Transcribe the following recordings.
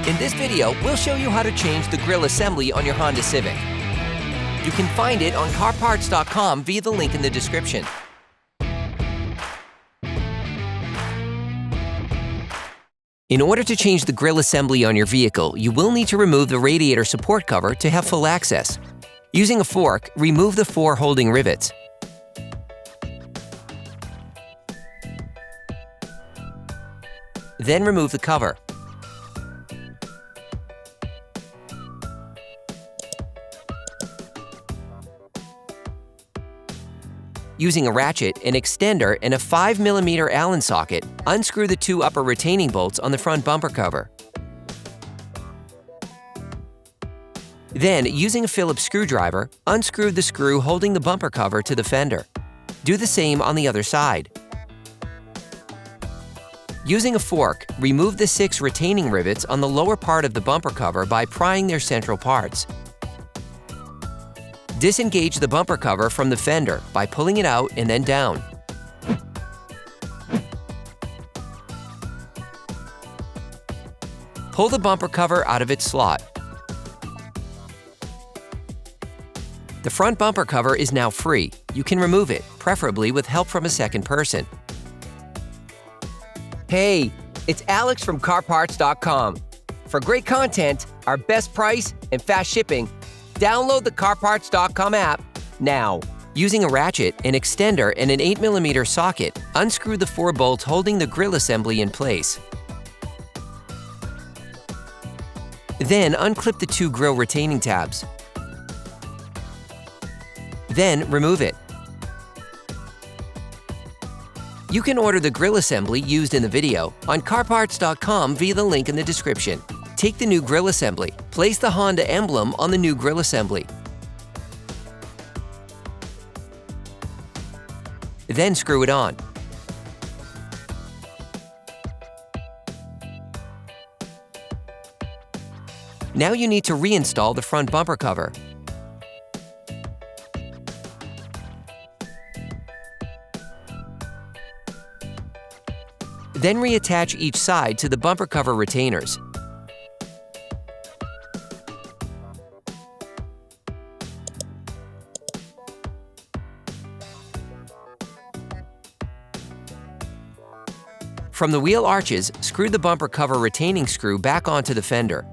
In this video, we'll show you how to change the grille assembly on your Honda Civic. You can find it on CarParts.com via the link in the description. In order to change the grille assembly on your vehicle, you will need to remove the radiator support cover to have full access. Using a fork, remove the 4 holding rivets. Then remove the cover. Using a ratchet, an extender, and a 5mm Allen socket, unscrew the 2 upper retaining bolts on the front bumper cover. Then, using a Phillips screwdriver, unscrew the screw holding the bumper cover to the fender. Do the same on the other side. Using a fork, remove the 6 retaining rivets on the lower part of the bumper cover by prying their central parts. Disengage the bumper cover from the fender by pulling it out and then down. Pull the bumper cover out of its slot. The front bumper cover is now free. You can remove it, preferably with help from a second person. Hey, it's Alex from CarParts.com. For great content, our best price, and fast shipping, download the CarParts.com app now. Using a ratchet, an extender, and an 8mm socket, unscrew the 4 bolts holding the grille assembly in place. Then unclip the 2 grille retaining tabs. Then remove it. You can order the grille assembly used in the video on CarParts.com via the link in the description. Take the new grille assembly, place the Honda emblem on the new grille assembly. Then screw it on. Now you need to reinstall the front bumper cover. Then reattach each side to the bumper cover retainers. From the wheel arches, screw the bumper cover retaining screw back onto the fender.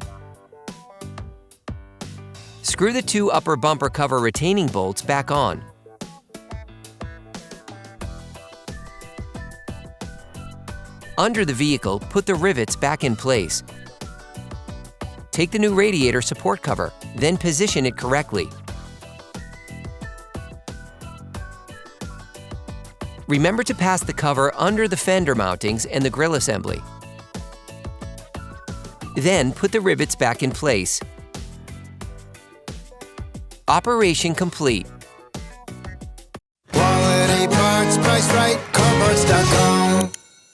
Screw the 2 upper bumper cover retaining bolts back on. Under the vehicle, put the rivets back in place. Take the new radiator support cover, then position it correctly. Remember to pass the cover under the fender mountings and the grille assembly. Then put the rivets back in place. Operation complete. Quality parts, priced right, CarParts.com.